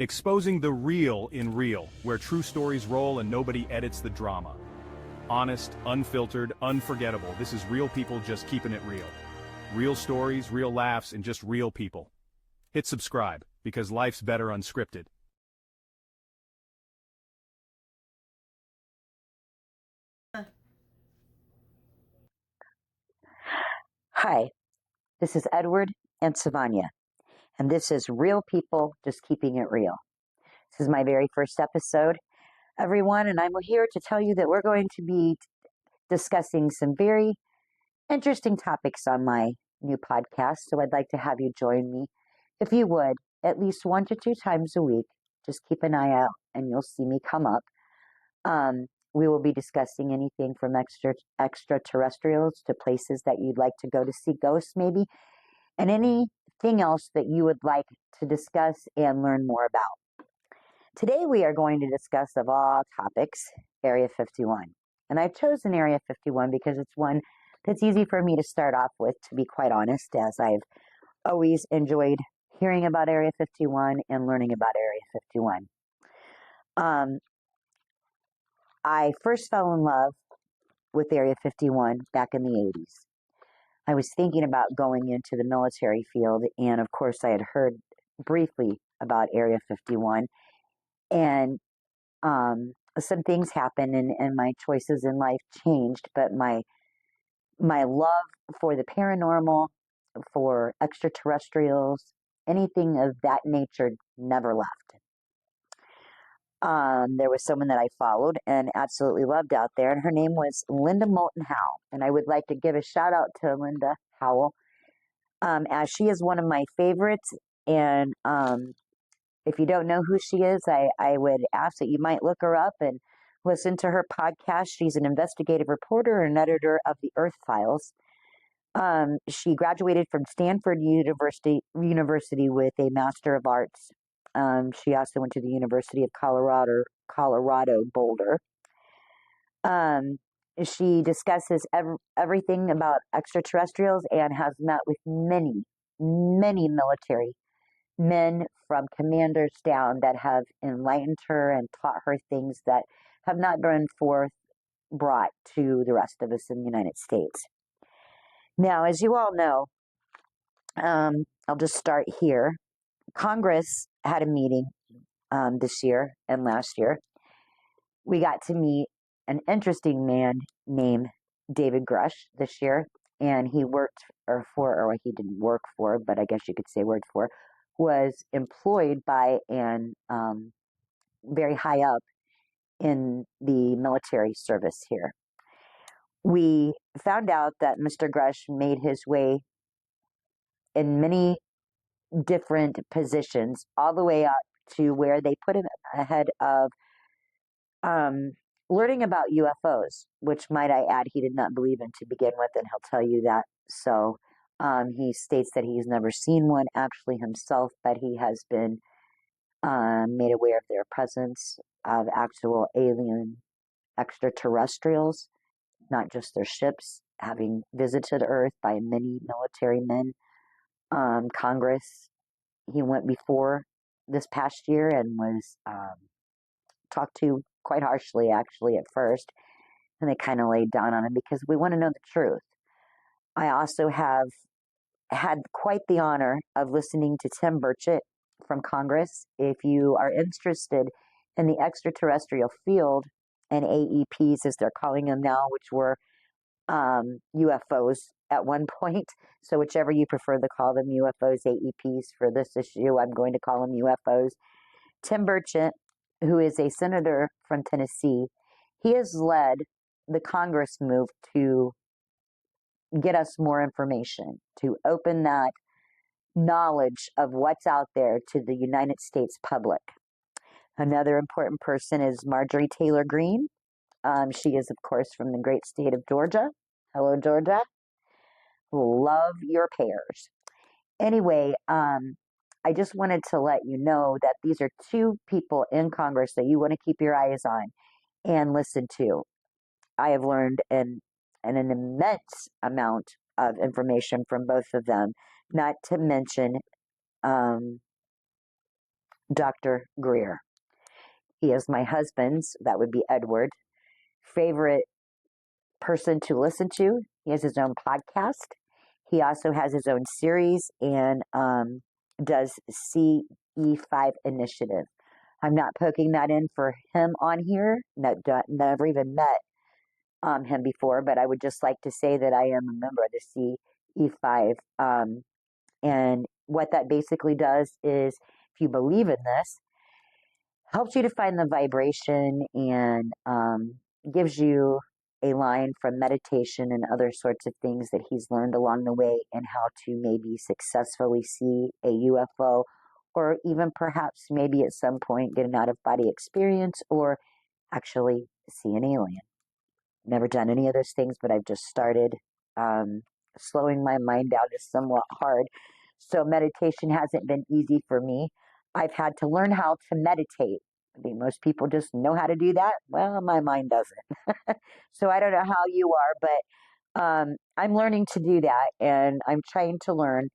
Exposing the real in real, where true stories roll and nobody edits the drama. Honest, unfiltered, unforgettable. This is real people just keeping it real. Real stories, real laughs, and just real people. Hit subscribe, because life's better unscripted. Hi, this is Edward and Savanya, and this is Real People Just Keeping It Real. This is my very first episode, everyone, and I'm here to tell you that we're going to be discussing some very interesting topics on my new podcast, so I'd like to have you join me. If you would, at least 1 to 2 times a week, just keep an eye out and you'll see me come up. We will be discussing anything from extraterrestrials to places that you'd like to go to see ghosts, maybe, and anything else that you would like to discuss and learn more about. Today we are going to discuss, of all topics, Area 51. And I've chosen Area 51 because it's one that's easy for me to start off with, to be quite honest, as I've always enjoyed hearing about Area 51 and learning about Area 51. I first fell in love with Area 51 back in the 80s. I was thinking about going into the military field, and of course I had heard briefly about Area 51, and some things happened, and my choices in life changed, but my love for the paranormal, for extraterrestrials, anything of that nature never left. There was someone that I followed and absolutely loved out there, and her name was Linda Moulton Howe. And I would like to give a shout out to Linda Howell, as she is one of my favorites. And if you don't know who she is, I would ask that you might look her up and listen to her podcast. She's an investigative reporter and editor of the Earth Files. She graduated from Stanford University with a Master of Arts. She also went to the University of Colorado Boulder. She discusses everything about extraterrestrials and has met with many, many military men from commanders down that have enlightened her and taught her things that have not been brought to the rest of us in the United States. Now, as you all know, I'll just start here. Congress had a meeting this year and last year. We got to meet an interesting man named David Grush this year, and he worked or he didn't work for, but I guess you could say worked for, was employed by an very high up in the military service here. We found out that Mr. Grush made his way in many different positions, all the way up to where they put him ahead of learning about UFOs, which, might I add, he did not believe in to begin with, and he'll tell you that. So he states that he's never seen one actually himself, but he has been made aware of their presence of actual alien extraterrestrials, not just their ships, having visited Earth by many military men. Congress, he went before this past year and was talked to quite harshly, actually, at first, and they kind of laid down on him because we want to know the truth. I also have had quite the honor of listening to Tim Burchett from Congress. If you are interested in the extraterrestrial field and AEPs, as they're calling them now, which were UFOs at one point, so whichever you prefer to call them, UFOs, AEPs, for this issue, I'm going to call them UFOs. Tim Burchett, who is a senator from Tennessee, he has led the Congress move to get us more information, to open that knowledge of what's out there to the United States public. Another important person is Marjorie Taylor Greene. She is, of course, from the great state of Georgia. Hello, Georgia. Love your pears. Anyway, I just wanted to let you know that these are two people in Congress that you want to keep your eyes on and listen to. I have learned an immense amount of information from both of them, not to mention Dr. Greer. He is my husband's, that would be Edward, favorite person to listen to. He has his own podcast. He also has his own series and does CE5 initiative. I'm not poking that in for him on here. Never even met him before, but I would just like to say that I am a member of the CE5. And what that basically does is, if you believe in this, helps you to find the vibration and gives you a line from meditation and other sorts of things that he's learned along the way, and how to maybe successfully see a UFO, or even perhaps maybe at some point get an out of body experience, or actually see an alien. Never done any of those things, but I've just started. Um, Slowing my mind down is somewhat hard. So meditation hasn't been easy for me. I've had to learn how to meditate. I think most people just know how to do that. Well, my mind doesn't. So I don't know how you are, but I'm learning to do that, and I'm trying to learn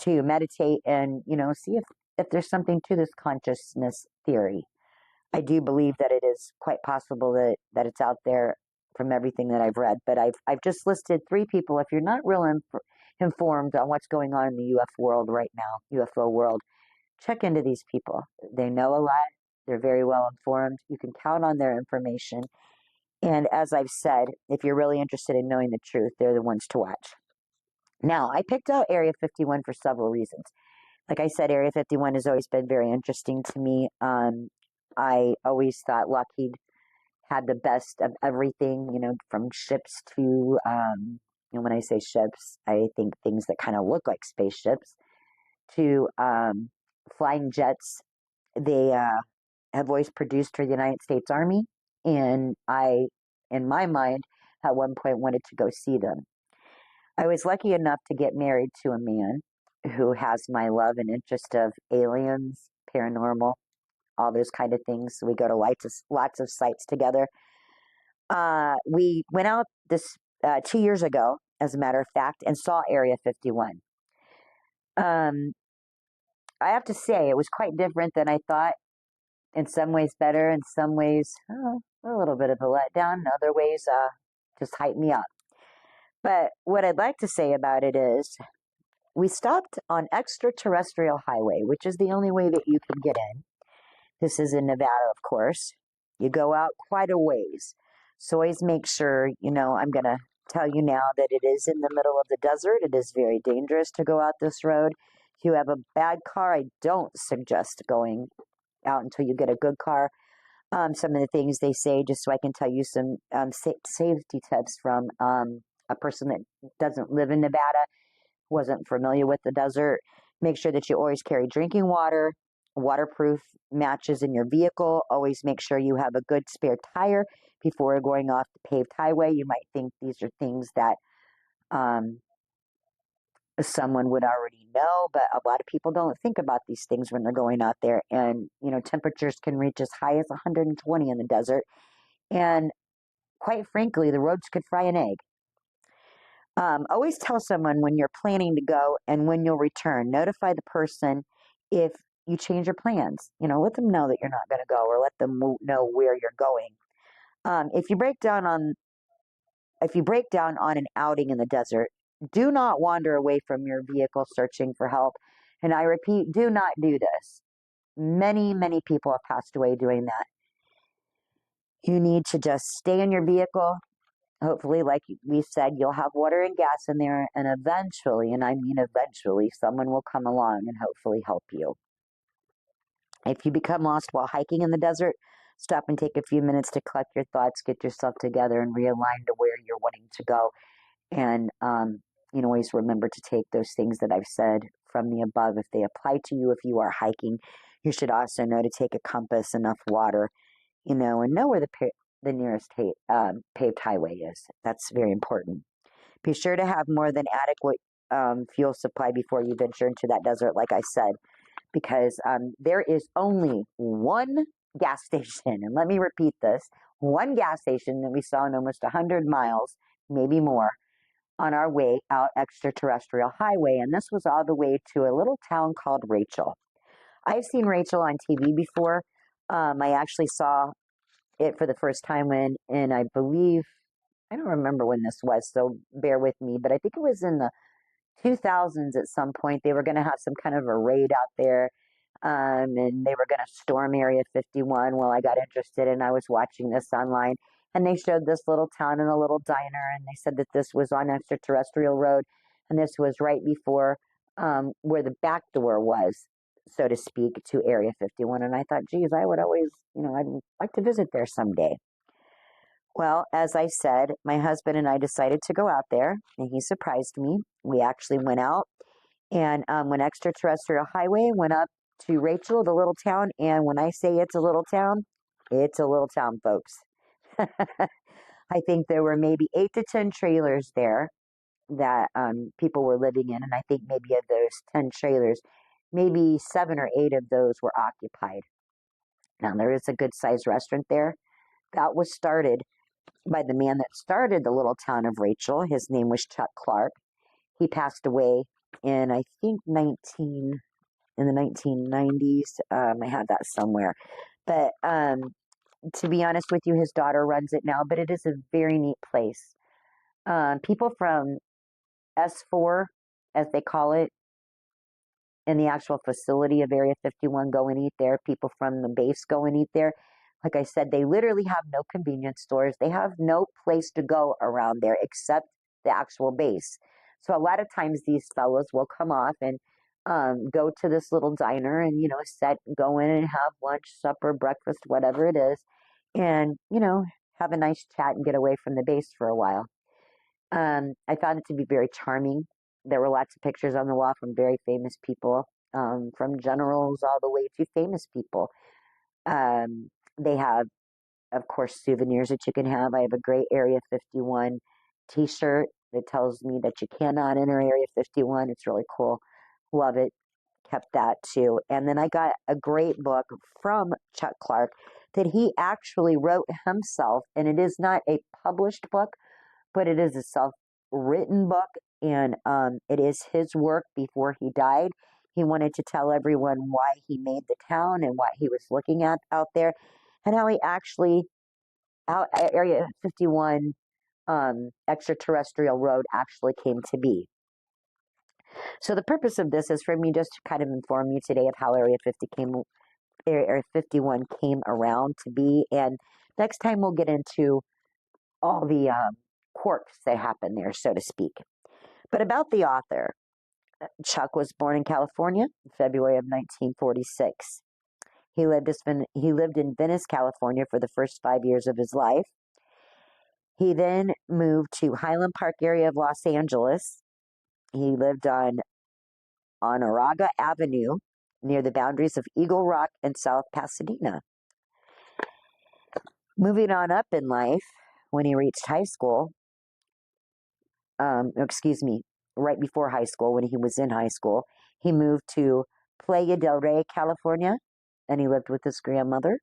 to meditate and, see if there's something to this consciousness theory. I do believe that it is quite possible that it's out there from everything that I've read. But I've just listed three people. If you're not real informed on what's going on in the UFO world, check into these people. They know a lot. They're very well informed. You can count on their information. And as I've said, if you're really interested in knowing the truth, they're the ones to watch. Now, I picked out Area 51 for several reasons. Like I said, Area 51 has always been very interesting to me. I always thought Lockheed had the best of everything, from ships to, when I say ships, I think things that kind of look like spaceships, to flying jets. They have always produced for the United States Army, and I, in my mind, at one point wanted to go see them. I was lucky enough to get married to a man who has my love and interest of aliens, paranormal, all those kind of things. So we go to lots of sites together. We went out this 2 years ago, as a matter of fact, and saw Area 51. Um, I have to say, it was quite different than I thought. In some ways better, in some ways a little bit of a letdown, in other ways just hyped me up. But what I'd like to say about it is, we stopped on Extraterrestrial Highway, which is the only way that you can get in. This is in Nevada, of course. You go out quite a ways. So always make sure, I'm going to tell you now that it is in the middle of the desert. It is very dangerous to go out this road. If you have a bad car, I don't suggest going out until you get a good car. Some of the things they say, just so I can tell you some safety tips from a person that doesn't live in Nevada, wasn't familiar with the desert. Make sure that you always carry drinking water, waterproof matches in your vehicle. Always make sure you have a good spare tire before going off the paved highway. You might think these are things that someone would already know, but a lot of people don't think about these things when they're going out there. And, temperatures can reach as high as 120 in the desert. And quite frankly, the roads could fry an egg. Always tell someone when you're planning to go and when you'll return. Notify the person if you change your plans. Let them know that you're not going to go, or let them know where you're going. If you break down on an outing in the desert, do not wander away from your vehicle searching for help. And I repeat, do not do this. Many, many people have passed away doing that. You need to just stay in your vehicle. Hopefully, like we said, you'll have water and gas in there, and eventually, and I mean eventually, someone will come along and hopefully help you. If you become lost while hiking in the desert, stop and take a few minutes to collect your thoughts, get yourself together, and realign to where you're wanting to go. And, always remember to take those things that I've said from the above. If they apply to you, if you are hiking, you should also know to take a compass, enough water, and know where the nearest paved highway is. That's very important. Be sure to have more than adequate fuel supply before you venture into that desert, like I said, because there is only one gas station, and let me repeat this, one gas station that we saw in almost 100 miles, maybe more, on our way out Extraterrestrial Highway, and this was all the way to a little town called Rachel. I've seen Rachel on TV before. I actually saw it for the first time and I believe, I don't remember when this was, so bear with me, but I think it was in the 2000s at some point. They were going to have some kind of a raid out there, and they were going to storm Area 51. Well, I got interested and I was watching this online, and they showed this little town and a little diner, and they said that this was on Extraterrestrial Road, and this was right before where the back door was, so to speak, to Area 51. And I thought, geez, I would always, I'd like to visit there someday. Well, as I said, my husband and I decided to go out there, and he surprised me. We actually went out and went extraterrestrial highway, went up to Rachel, the little town. And when I say it's a little town, folks. I think there were maybe 8 to 10 trailers there that people were living in. And I think maybe of those 10 trailers, maybe 7 or 8 of those were occupied. Now, there is a good sized restaurant there. That was started by the man that started the little town of Rachel. His name was Chuck Clark. He passed away in, I think, in the 1990s. I have that somewhere. But to be honest with you, his daughter runs it now, but it is a very neat place. People from S4, as they call it, in the actual facility of Area 51 go and eat there. People from the base go and eat there. Like I said, they literally have no convenience stores. They have no place to go around there except the actual base. So a lot of times these fellows will come off and go to this little diner and, go in and have lunch, supper, breakfast, whatever it is, and, have a nice chat and get away from the base for a while. I found it to be very charming. There were lots of pictures on the wall from very famous people, from generals all the way to famous people. They have, of course, souvenirs that you can have. I have a great Area 51 t-shirt that tells me that you cannot enter Area 51. It's really cool. Love it. Kept that too. And then I got a great book from Chuck Clark that he actually wrote himself. And it is not a published book, but it is a self-written book. And it is his work before he died. He wanted to tell everyone why he made the town and what he was looking at out there, and how he actually, how Area 51 Extraterrestrial Road actually came to be. So the purpose of this is for me just to kind of inform you today of how Area 51 came around to be, and next time we'll get into all the quirks that happen there, so to speak. But about the author, Chuck was born in California in February of 1946. He lived in Venice, California for the first 5 years of his life. He then moved to Highland Park area of Los Angeles. He lived on Onoraga Avenue near the boundaries of Eagle Rock and South Pasadena. Moving on up in life, when he reached high school, right before high school, when he was in high school, he moved to Playa del Rey, California, and he lived with his grandmother.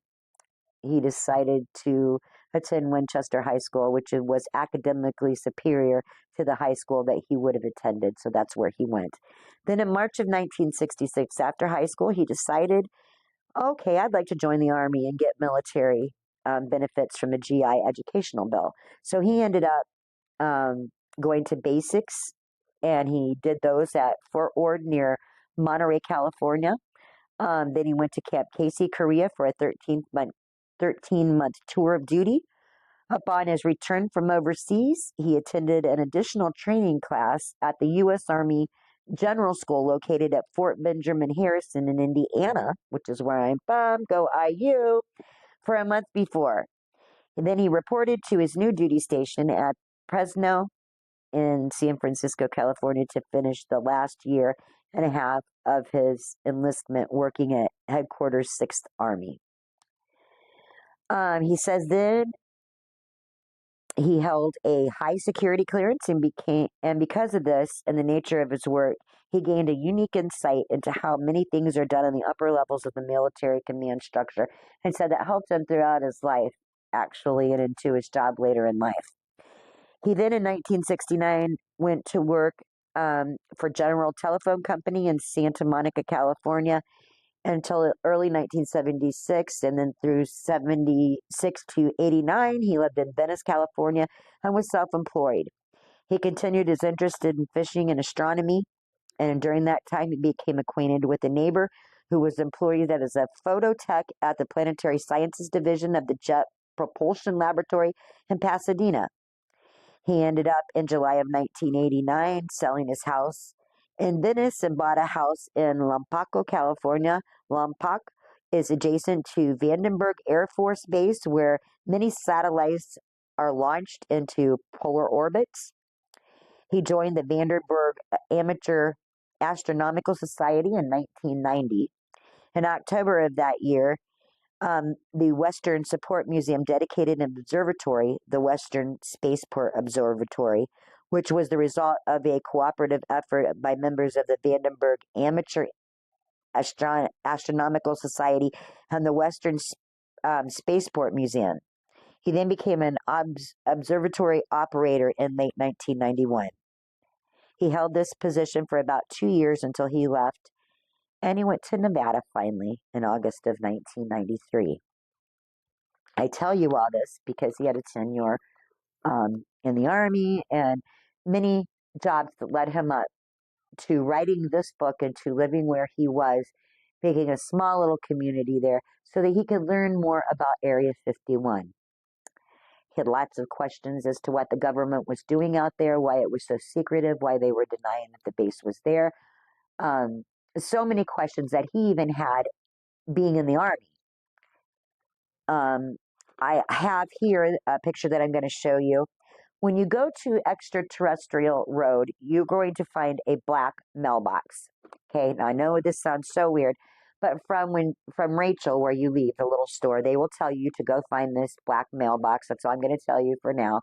He decided to attend Winchester High School, which was academically superior to the high school that he would have attended, so that's where he went. Then in March of 1966, after high school, he decided, okay, I'd like to join the Army and get military benefits from the GI educational bill. So he ended up going to basics, and he did those at Fort Ord near Monterey, California. Then he went to Camp Casey, Korea for a 13-month tour of duty. Upon his return from overseas, he attended an additional training class at the U.S. Army General School located at Fort Benjamin Harrison in Indiana, which is where I'm from, go IU, for a month before. And then he reported to his new duty station at Fresno in San Francisco, California, to finish the last year and a half of his enlistment working at Headquarters 6th Army. He says then he held a high security clearance and because of this and the nature of his work, he gained a unique insight into how many things are done in the upper levels of the military command structure, and said that helped him throughout his life, actually, and into his job later in life. He then, in 1969, went to work for General Telephone Company in Santa Monica, California, until early 1976, and then through 76 to 89, he lived in Venice, California, and was self-employed. He continued his interest in fishing and astronomy, and during that time, he became acquainted with a neighbor who was employed as a photo tech at the Planetary Sciences Division of the Jet Propulsion Laboratory in Pasadena. He ended up in July of 1989 selling his house in Venice and bought a house in Lompoc, California. Lompoc is adjacent to Vandenberg Air Force Base, where many satellites are launched into polar orbits. He joined the Vandenberg Amateur Astronomical Society in 1990. In October of that year, the Western Support Museum dedicated an observatory, the Western Spaceport Observatory, which was the result of a cooperative effort by members of the Vandenberg Amateur Astronomical Society and the Western Spaceport Museum. He then became an observatory operator in late 1991. He held this position for about 2 years until he left, and he went to Nevada finally in August of 1993. I tell you all this because he had a tenure in the Army and many jobs that led him up to writing this book and to living where he was, making a small little community there so that he could learn more about Area 51. He had lots of questions as to what the government was doing out there, why it was so secretive, why they were denying that the base was there. So many questions that he even had being in the Army. I have here a picture that I'm going to show you. When you go to Extraterrestrial Road, you're going to find a black mailbox. Okay, now I know this sounds so weird, but from Rachel, where you leave the little store, they will tell you to go find this black mailbox. That's all I'm going to tell you for now.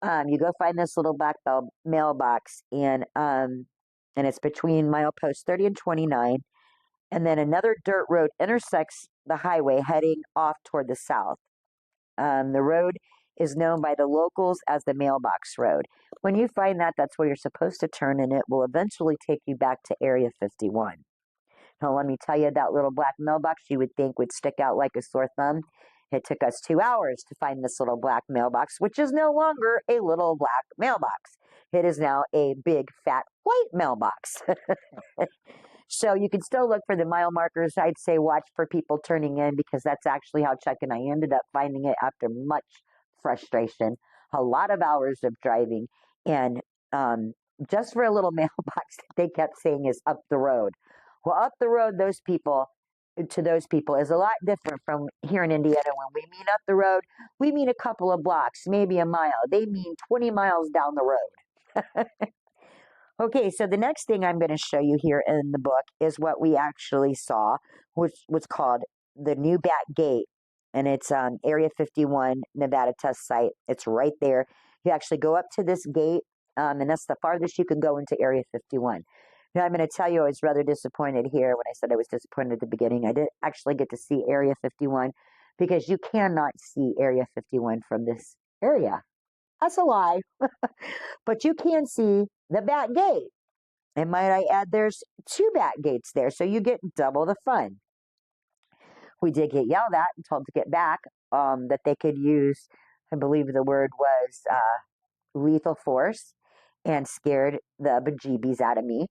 You go find this little black mailbox, and it's between milepost 30 and 29, and then another dirt road intersects the highway heading off toward the south. The road is known by the locals as the Mailbox Road. When you find that, that's where you're supposed to turn, and it will eventually take you back to Area 51. Now, let me tell you, that little black mailbox you would think would stick out like a sore thumb. It took us 2 hours to find this little black mailbox, which is no longer a little black mailbox. It is now a big, fat, white mailbox. So you can still look for the mile markers. I'd say watch for people turning in, because that's actually how Chuck and I ended up finding it after much frustration, a lot of hours of driving, and just for a little mailbox that they kept saying is up the road. Well, up the road, to those people is a lot different from here in Indiana. When we mean up the road, we mean a couple of blocks, maybe a mile. They mean 20 miles down the road. Okay, so the next thing I'm going to show you here in the book is what we actually saw, which was called the New Bat Gate, and it's Area 51 Nevada test site. It's right there. You actually go up to this gate, and that's the farthest you can go into Area 51. Now, I'm going to tell you I was rather disappointed here when I said I was disappointed at the beginning. I didn't actually get to see Area 51 because you cannot see Area 51 from this area. That's a lie. But you can see the Bat Gate. And might I add, there's 2 Bat Gates there, so you get double the fun. We did get yelled at and told to get back, that they could use, I believe the word was lethal force, and scared the bejeebies out of me.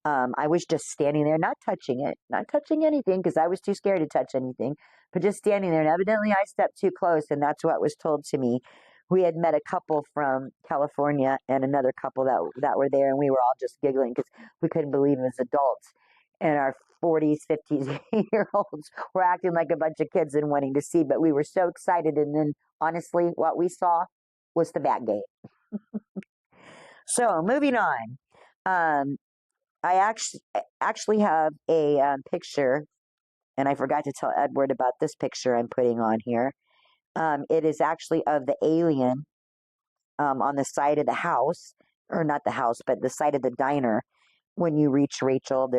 I was just standing there, not touching it, not touching anything, because I was too scared to touch anything, but just standing there. And evidently I stepped too close, and that's what was told to me. We had met a couple from California and another couple that were there, and we were all just giggling because we couldn't believe as adults. And our 40s, 50s year olds were acting like a bunch of kids and wanting to see, but we were so excited. And then, honestly, what we saw was the Bat Gate. So, moving on. I actually have a picture, and I forgot to tell Edward about this picture I'm putting on here. It is actually of the alien on the side of the house, or not the house, but the side of the diner. When you reach Rachel,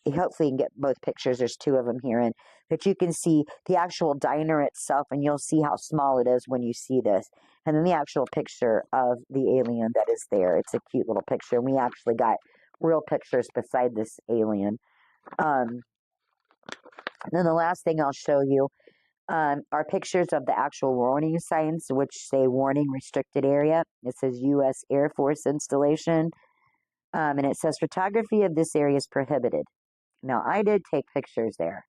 hopefully you can get both pictures. There's 2 of them here, and that you can see the actual diner itself, and you'll see how small it is when you see this. And then the actual picture of the alien that is there. It's a cute little picture, and we actually got real pictures beside this alien. And then the last thing I'll show you are pictures of the actual warning signs, which say warning restricted area. It says U.S. Air Force installation. And it says photography of this area is prohibited. Now, I did take pictures there.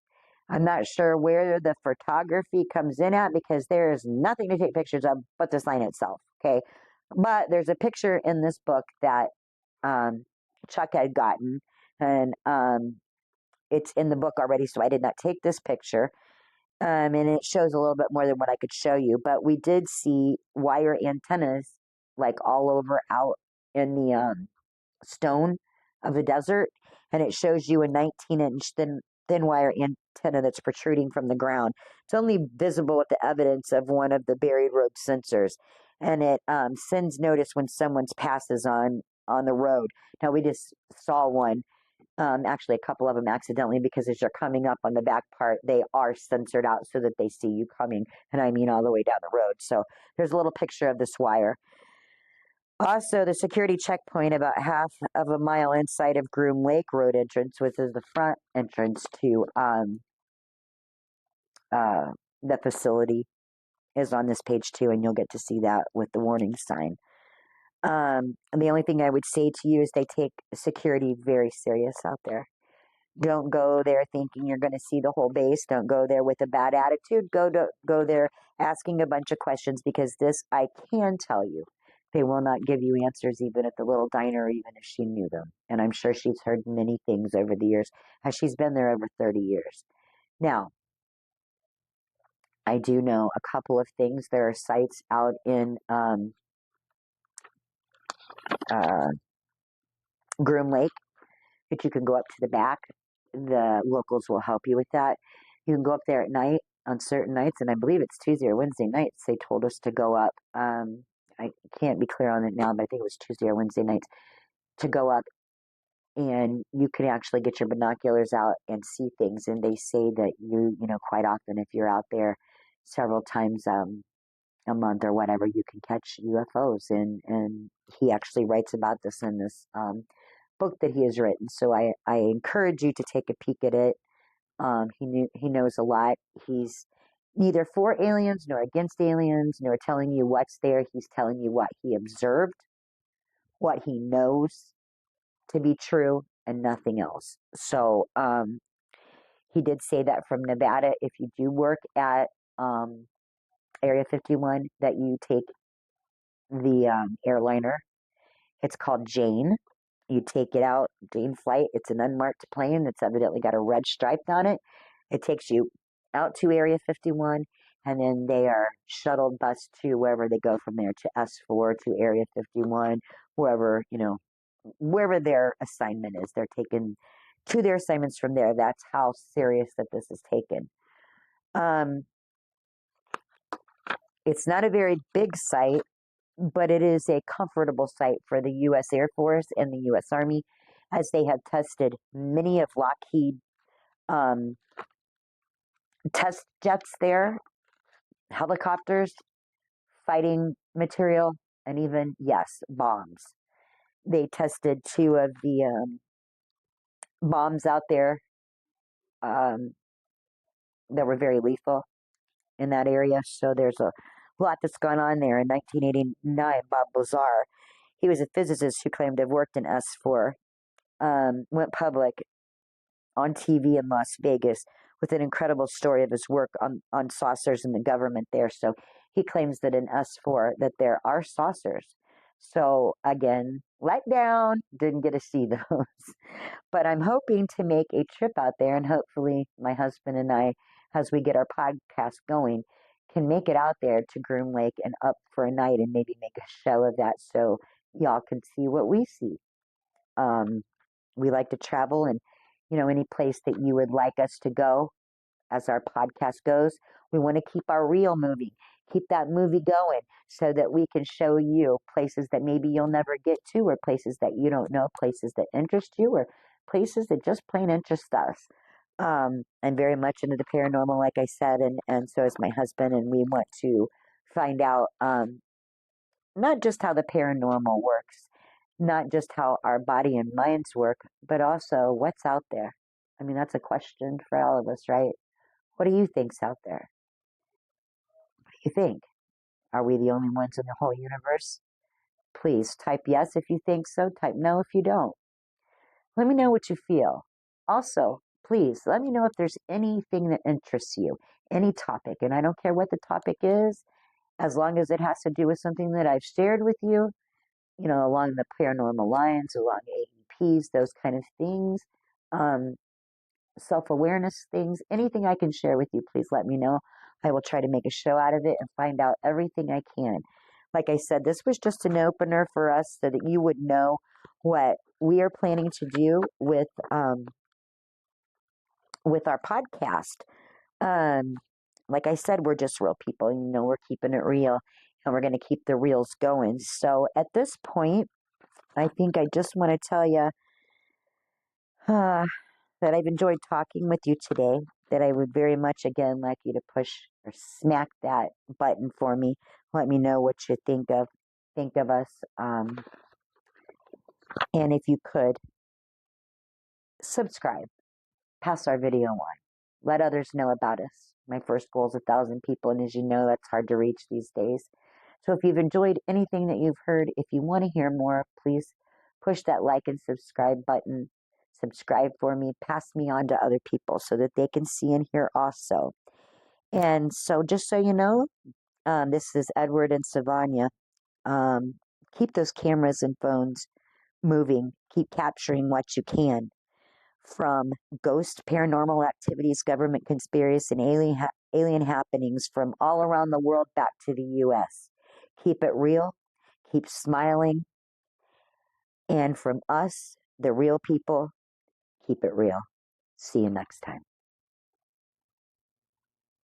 I'm not sure where the photography comes in at because there is nothing to take pictures of but the sign itself. Okay. But there's a picture in this book that um, Chuck had gotten, and it's in the book already, so I did not take this picture. And it shows a little bit more than what I could show you. But we did see wire antennas like all over out in the stone of the desert, and it shows you a 19-inch thin wire antenna that's protruding from the ground. It's only visible with the evidence of one of the buried road sensors, and it sends notice when someone passes on the road. Now we just saw one, actually a couple of them accidentally, because as you're coming up on the back part, they are censored out so that they see you coming, and I mean all the way down the road. So there's a little picture of this wire. Also, the security checkpoint about half of a mile inside of Groom Lake Road entrance, which is the front entrance to uh, the facility, is on this page too, and you'll get to see that with the warning sign. And the only thing I would say to you is they take security very serious out there. Don't go there thinking you're going to see the whole base. Don't go there with a bad attitude. Go there asking a bunch of questions, because this, I can tell you, they will not give you answers even at the little diner, even if she knew them. And I'm sure she's heard many things over the years, as she's been there over 30 years. Now, I do know a couple of things. There are sites out in uh, Groom Lake that you can go up to the back. The locals will help you with that. You can go up there at night on certain nights, and I believe it's Tuesday or Wednesday nights. They told us to go up. I can't be clear on it now, but I think it was Tuesday or Wednesday nights to go up, and you can actually get your binoculars out and see things. And they say that quite often, if you're out there several times a month or whatever, you can catch UFOs. And he actually writes about this in this book that he has written. So I encourage you to take a peek at it. He knows a lot. He's neither for aliens nor against aliens, nor telling you what's there. He's telling you what he observed, what he knows to be true, and nothing else. So he did say that from Nevada, if you do work at Area 51, that you take the airliner. It's called Jane. You take it out, Jane Flight. It's an unmarked plane. It's evidently got a red stripe on it. It takes you out to Area 51, and then they are shuttled bus to wherever they go from there, to S4, to Area 51, wherever their assignment is. They're taken to their assignments from there. That's how serious that this is taken. It's not a very big site, but it is a comfortable site for the U.S. Air Force and the U.S. Army, as they have tested many of Lockheed test jets there, helicopters, fighting material, and even, yes, bombs. They tested two of the bombs out there um, that were very lethal in that area. So there's a lot that's gone on there. In 1989, Bob Lazar, he was a physicist who claimed to have worked in S4, went public on TV in Las Vegas with an incredible story of his work on saucers and the government there. So he claims that in S4 that there are saucers. So again, let down, didn't get to see those. But I'm hoping to make a trip out there, and hopefully my husband and I, as we get our podcast going, can make it out there to Groom Lake and up for a night and maybe make a show of that so y'all can see what we see. We like to travel, and any place that you would like us to go as our podcast goes, we want to keep our reel moving, keep that movie going, so that we can show you places that maybe you'll never get to, or places that you don't know, places that interest you, or places that just plain interest us. I'm very much into the paranormal, like I said, and so is my husband, and we want to find out not just how the paranormal works, not just how our body and minds work, but also what's out there. I mean, that's a question for all of us, right? What do you think's out there? What do you think? Are we the only ones in the whole universe? Please type yes if you think so, type no if you don't. Let me know what you feel. Also, please let me know if there's anything that interests you, any topic, and I don't care what the topic is, as long as it has to do with something that I've shared with you, along the paranormal lines, along AEPs, those kind of things, um, self awareness things, anything I can share with you, please let me know. I will try to make a show out of it and find out everything I can. Like I said, this was just an opener for us so that you would know what we are planning to do with our podcast. Um, like I said, we're just real people. We're keeping it real, and we're going to keep the reels going. So at this point, I think I just want to tell you uh, that I've enjoyed talking with you today. That I would very much again like you to push or smack that button for me. Let me know what you think of us, and if you could subscribe, pass our video on, let others know about us. My first goal is 1,000 people, and as you know, that's hard to reach these days. So if you've enjoyed anything that you've heard, if you want to hear more, please push that like and subscribe button. Subscribe for me, pass me on to other people so that they can see and hear also. And so, just so you know, this is Edward and Savanya. Um, keep those cameras and phones moving. Keep capturing what you can from ghost paranormal activities, government conspiracies, and alien happenings from all around the world back to the U.S. Keep it real. Keep smiling. And from us, the real people, keep it real. See you next time.